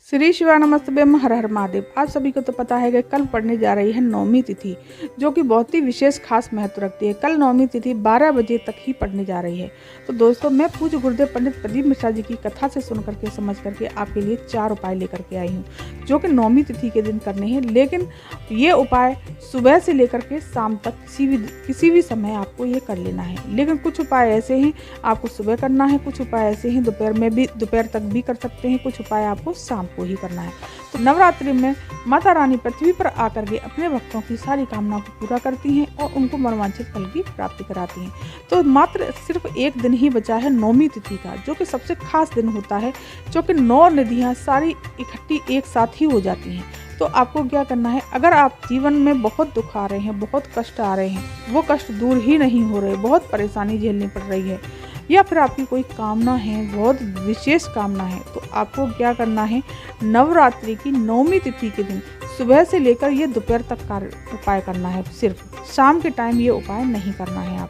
श्री शिवा नमस्तुभ्यम, हर हर महादेव। आप सभी को तो पता है कि कल पड़ने जा रही है नवमी तिथि, जो कि बहुत ही विशेष खास महत्व रखती है। कल नवमी तिथि 12 बजे तक ही पड़ने जा रही है। तो दोस्तों, मैं पूज्य गुरुदेव पंडित प्रदीप मिश्रा जी की कथा से सुन करके समझ करके आपके लिए 4 उपाय लेकर के आई हूँ, जो कि नवमी तिथि के दिन करने हैं। लेकिन ये उपाय सुबह से लेकर के शाम तक किसी भी समय आपको ये कर लेना है। लेकिन कुछ उपाय ऐसे हैं आपको सुबह करना है, कुछ उपाय ऐसे हैं दोपहर तक भी कर सकते हैं, कुछ उपाय आपको शाम को ही करना है। तो नवरात्रि में माता रानी पृथ्वी पर आकर के अपने भक्तों की सारी कामनाओं को पूरा करती हैं और उनको मनवांछित फल की प्राप्ति कराती हैं। तो मात्र सिर्फ एक दिन ही बचा है नवमी तिथि का, जो कि सबसे खास दिन होता है, जो कि 9 निधियां सारी इकट्ठी एक साथ ही हो जाती हैं। तो आपको क्या करना है, अगर आप जीवन में बहुत दुख आ रहे हैं, बहुत कष्ट आ रहे हैं, वो कष्ट दूर ही नहीं हो रहे, बहुत परेशानी झेलनी पड़ रही है, या फिर आपकी कोई कामना है, बहुत विशेष कामना है, तो आपको क्या करना है, नवरात्रि की नवमी तिथि के दिन सुबह से लेकर ये दोपहर तक का उपाय करना है। सिर्फ शाम के टाइम ये उपाय नहीं करना है।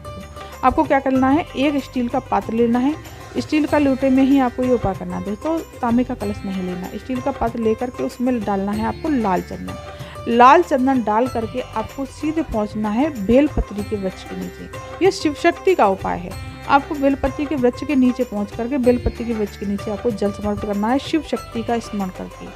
आपको क्या करना है, एक स्टील का पात्र लेना है। स्टील का लोटे में ही आपको ये उपाय करना है दोस्तों, तांबे का कलश नहीं लेना। स्टील का पात्र लेकर के उसमें डालना है आपको लाल चंदन डाल करके आपको सीधे पहुंचना है बेलपत्री के वृक्ष के नीचे। यह शिव शक्ति का उपाय है। आपको बेलपत्री के वृक्ष के नीचे पहुंच करके बेलपत्री के वृक्ष के नीचे आपको जल समर्पित करना है, शिव शक्ति का स्मरण करके,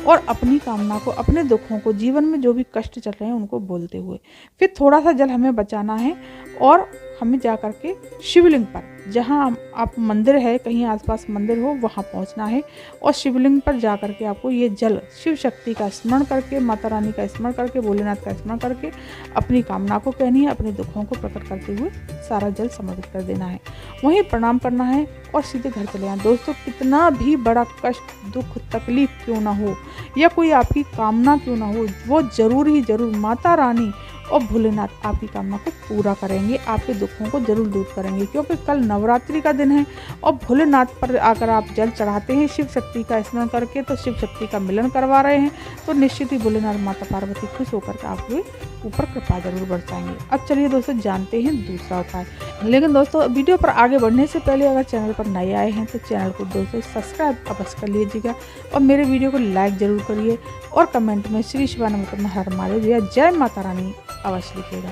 और अपनी कामना को, अपने दुखों को, जीवन में जो भी कष्ट चल रहे हैं उनको बोलते हुए। फिर थोड़ा सा जल हमें बचाना है और हमें जा करके शिवलिंग पर, जहाँ आप मंदिर है, कहीं आसपास मंदिर हो, वहाँ पहुँचना है और शिवलिंग पर जा करके आपको ये जल शिव शक्ति का स्मरण करके, माता रानी का स्मरण करके, भोलेनाथ का स्मरण करके अपनी कामना को कहनी है, अपने दुखों को प्रकट करते हुए सारा जल समर्पित कर देना है। वहीं प्रणाम करना है और सीधे घर चले आना। दोस्तों, कितना भी बड़ा कष्ट, दुख, तकलीफ क्यों ना हो, या कोई आपकी कामना क्यों ना हो, वो जरूर माता रानी और भोलेनाथ आपकी कामना को पूरा करेंगे, आपके दुखों को जरूर दूर करेंगे। क्योंकि कल नवरात्रि का दिन है और भोलेनाथ पर आकर आप जल चढ़ाते हैं शिव शक्ति का स्मरण करके, तो शिव शक्ति का मिलन करवा रहे हैं, तो निश्चित ही भोलेनाथ माता पार्वती खुश होकर के आपके ऊपर कृपा जरूर बरसाएंगे। अब चलिए दोस्तों, जानते हैं दूसरा उपाय। लेकिन दोस्तों, वीडियो पर आगे बढ़ने से पहले अगर चैनल पर नए आए हैं तो चैनल को दोस्तों सब्सक्राइब अवश्य कर लीजिएगा और मेरे वीडियो को लाइक जरूर करिए और कमेंट में श्री शिवा नमस्तुभ्यम, हर हर महादेव या जय माता रानी अवश्य लिखिएगा।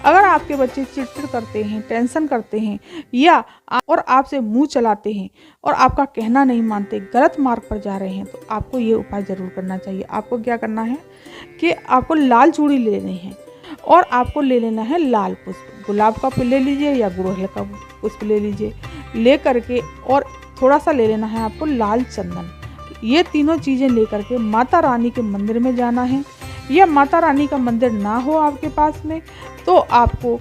अगर आपके बच्चे चिड़चिड़ करते हैं, टेंशन करते हैं, या और आपसे मुंह चलाते हैं और आपका कहना नहीं मानते, गलत मार्ग पर जा रहे हैं, तो आपको ये उपाय जरूर करना चाहिए। आपको क्या करना है कि आपको लाल चूड़ी ले लेनी है और आपको ले लेना है लाल पुष्प। गुलाब का ले लीजिए या गुड़हल का पुष्प ले लीजिए, ले करके और थोड़ा सा ले लेना है आपको लाल चंदन। ये तीनों चीज़ें लेकर के माता रानी के मंदिर में जाना है, या माता रानी का मंदिर ना हो आपके पास में तो आपको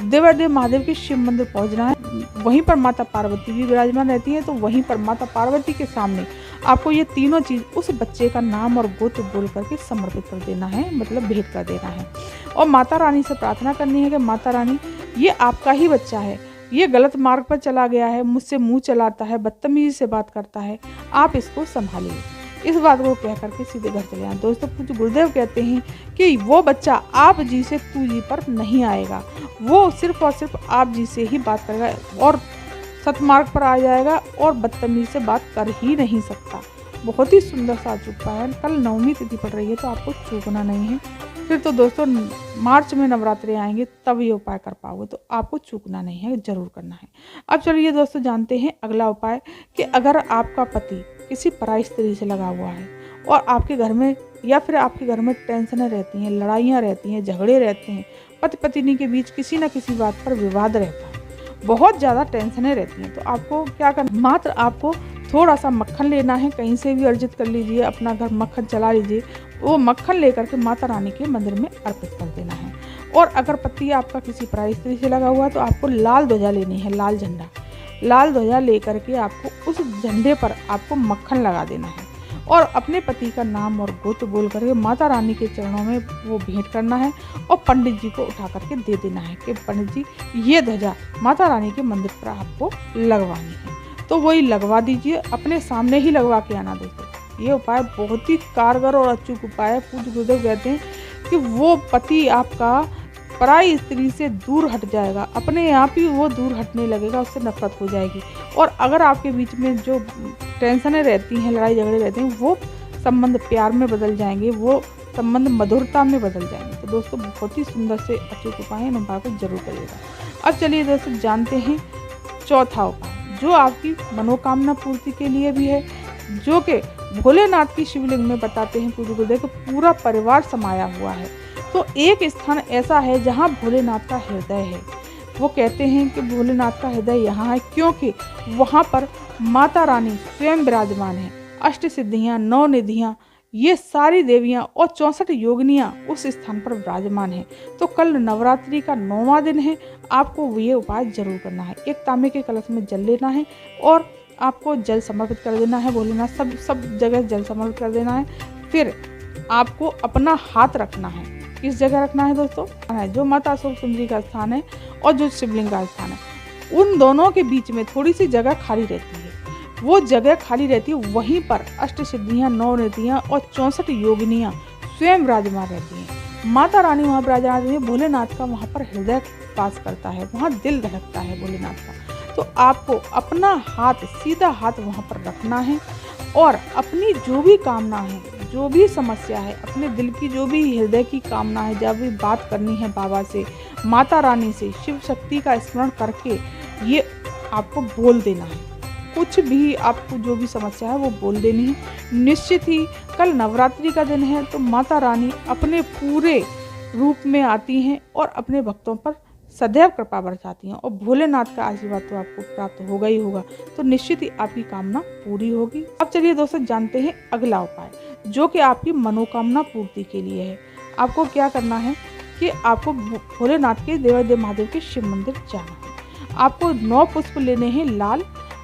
देवादेव महादेव के शिव मंदिर पहुंचना है। वहीं पर माता पार्वती भी विराजमान रहती है, तो वहीं पर माता पार्वती के सामने आपको ये तीनों चीज़ उस बच्चे का नाम और गोत्र बोल करके समर्पित कर देना है, मतलब भेंट कर देना है। और माता रानी से प्रार्थना करनी है कि माता रानी, ये आपका ही बच्चा है, ये गलत मार्ग पर चला गया है, मुझसे मुँह चलाता है, बदतमीजी से बात करता है, आप इसको संभालिए। इस बात को कह करके सीधे घर चले आए। दोस्तों, कुछ गुरुदेव कहते हैं कि वो बच्चा आप जी से तू जी पर नहीं आएगा, वो सिर्फ और सिर्फ आप जी से ही बात करेगा और सतमार्ग पर आ जाएगा और बदतमीजी से बात कर ही नहीं सकता। बहुत ही सुंदर सा उपाय है। कल नवमी तिथि पड़ रही है तो आपको चूकना नहीं है। फिर तो दोस्तों, मार्च में नवरात्रि आएंगे तब ये उपाय कर पाओगे, तो आपको चूकना नहीं है, जरूर करना है। अब चलिए दोस्तों, जानते हैं अगला उपाय कि अगर आपका पति किसी पराई स्त्री से लगा हुआ है और आपके घर में, या फिर आपके घर में टेंशनें रहती हैं, लड़ाइयाँ रहती हैं, झगड़े रहते हैं, पति पत्नी के बीच किसी न किसी बात पर विवाद रहता है, बहुत ज़्यादा टेंशनें रहती हैं, तो आपको क्या करना, मात्र आपको थोड़ा सा मक्खन लेना है, कहीं से भी अर्जित कर लीजिए, अपना घर मक्खन चला लीजिए, वो मक्खन लेकर के माता रानी के मंदिर में अर्पित कर देना है। और अगर पति आपका किसी पराई स्त्री से लगा हुआ है तो आपको लाल ध्वजा लेनी है, लाल ध्वजा लेकर के आपको उस झंडे पर आपको मक्खन लगा देना है और अपने पति का नाम और गोत्र बोल करके माता रानी के चरणों में वो भेंट करना है और पंडित जी को उठा करके दे देना है कि पंडित जी, ये ध्वजा माता रानी के मंदिर पर आपको लगवानी है। तो वही लगवा दीजिए, अपने सामने ही लगवा के आना। दोस्तों, ये उपाय बहुत ही कारगर और अचूक उपाय है। पूज्य गुरुदेव कहते हैं कि वो पति आपका पराई स्त्री से दूर हट जाएगा, अपने आप ही वो दूर हटने लगेगा, उससे नफरत हो जाएगी। और अगर आपके बीच में जो टेंशनें रहती हैं, लड़ाई झगड़े रहते हैं, वो संबंध प्यार में बदल जाएंगे, वो संबंध मधुरता में बदल जाएंगे। तो दोस्तों बहुत ही सुंदर से अचूक उपाय इन उपाय को जरूर करिएगा। अब चलिए दोस्तों जानते हैं चौथा उपाय, जो आपकी मनोकामना पूर्ति के लिए भी है, जो कि भोलेनाथ की शिवलिंग में बताते हैं पूज्य गुरुदेव कि पूरा परिवार समाया हुआ है। तो एक स्थान ऐसा है जहाँ भोलेनाथ का हृदय है। वो कहते हैं कि भोलेनाथ का हृदय यहाँ है क्योंकि वहाँ पर माता रानी स्वयं विराजमान है। अष्ट सिद्धियाँ, 9 निधियाँ, ये सारी देवियाँ और 64 योगिनियाँ उस स्थान पर विराजमान हैं। तो कल नवरात्रि का 9वां दिन है, आपको ये उपाय जरूर करना है। एक तांबे के कलश में जल लेना है और आपको जल समर्पित कर देना है भोलेनाथ, सब जगह जल समर्पित कर देना है। फिर आपको अपना हाथ रखना है। किस जगह रखना है दोस्तों? जो माता अशोक सुंदरी का स्थान है और जो शिवलिंग का स्थान है, उन दोनों के बीच में थोड़ी सी जगह खाली रहती है। वो जगह खाली रहती है, वहीं पर अष्ट सिद्धियाँ, 9 निधियाँ और 64 योगिनियाँ स्वयं विराजमान रहती हैं। माता रानी वहाँ विराजमान रहती है। भोलेनाथ का वहाँ पर हृदय पास करता है, वहाँ दिल धड़कता है भोलेनाथ का। तो आपको अपना हाथ, सीधा हाथ वहाँ पर रखना है और अपनी जो भी कामना है, जो भी समस्या है, अपने दिल की जो भी हृदय की कामना है, जब भी बात करनी है बाबा से, माता रानी से, शिव शक्ति का स्मरण करके ये आपको बोल देना है। कुछ भी आपको जो भी समस्या है वो बोल देनी है। निश्चित ही कल नवरात्रि का दिन है, तो माता रानी अपने पूरे रूप में आती हैं और अपने भक्तों पर सदैव कृपा बरसाती हैं और भोलेनाथ का आशीर्वाद तो आपको प्राप्त होगा ही होगा। तो निश्चित ही आपकी कामना पूरी होगी। अब चलिए दोस्तों जानते हैं अगला उपाय, जो कि आपकी मनोकामना पूर्ति के लिए है। आपको क्या करना है कि आपको भोलेनाथ के देवादिदेव महादेव के शिव मंदिर जाना है। आपको 9 पुष्प लेने हैं लाल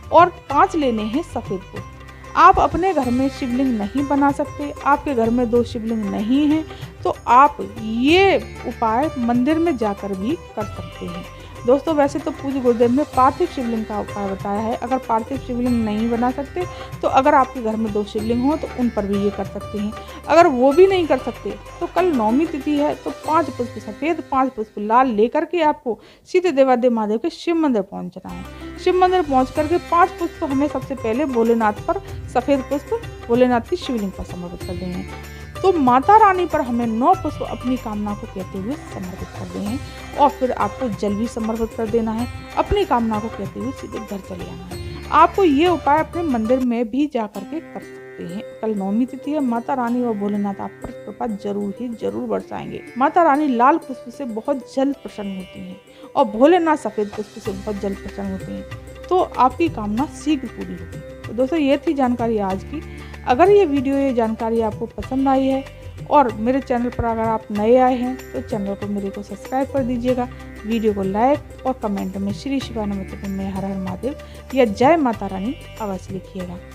और 5 लेने हैं सफ़ेद पुष्प। आप अपने घर में शिवलिंग नहीं बना सकते, आपके घर में 2 शिवलिंग नहीं हैं, तो आप ये उपाय मंदिर में जाकर भी कर सकते हैं। दोस्तों वैसे तो पूज्य गुरुदेव ने पार्थिव शिवलिंग का उपाय बताया है। अगर पार्थिव शिवलिंग नहीं बना सकते तो अगर आपके घर में 2 शिवलिंग हो तो उन पर भी ये कर सकते हैं। अगर वो भी नहीं कर सकते तो कल 9वीं तिथि है, तो 5 पुष्प सफ़ेद, 5 पुष्प लाल लेकर के आपको सीधे देवादिदेव महादेव के शिव मंदिर पहुँचना है। शिव मंदिर पहुँच करके 5 पुष्प हमें सबसे पहले भोलेनाथ पर, सफ़ेद पुष्प भोलेनाथ की शिवलिंग पर समर्पित कर देंगे। तो माता रानी पर हमें 9 पुष्प अपनी कामना को कहते हुए समर्पित कर दें हैं और फिर आपको जल भी समर्पित कर देना है। अपनी कामना को कहते हुए सीधे घर चले आना है। आपको ये उपाय अपने मंदिर में भी जा करके कर सकते हैं। कल 9वीं तिथि है, माता रानी और भोलेनाथ आप पर कृपा जरूर बरसाएंगे। माता रानी लाल पुष्प से बहुत जल्द प्रसन्न होती हैं और भोलेनाथ सफ़ेद पुष्प से बहुत जल्द प्रसन्न होते हैं। तो आपकी कामना शीघ्र पूरी होगी। तो दोस्तों ये थी जानकारी आज की। अगर ये जानकारी आपको पसंद आई है और मेरे चैनल पर अगर आप नए आए हैं तो चैनल को मेरे को सब्सक्राइब कर दीजिएगा। वीडियो को लाइक और कमेंट में श्री शिवानंद में हर हर महादेव या जय माता रानी अवश्य लिखिएगा।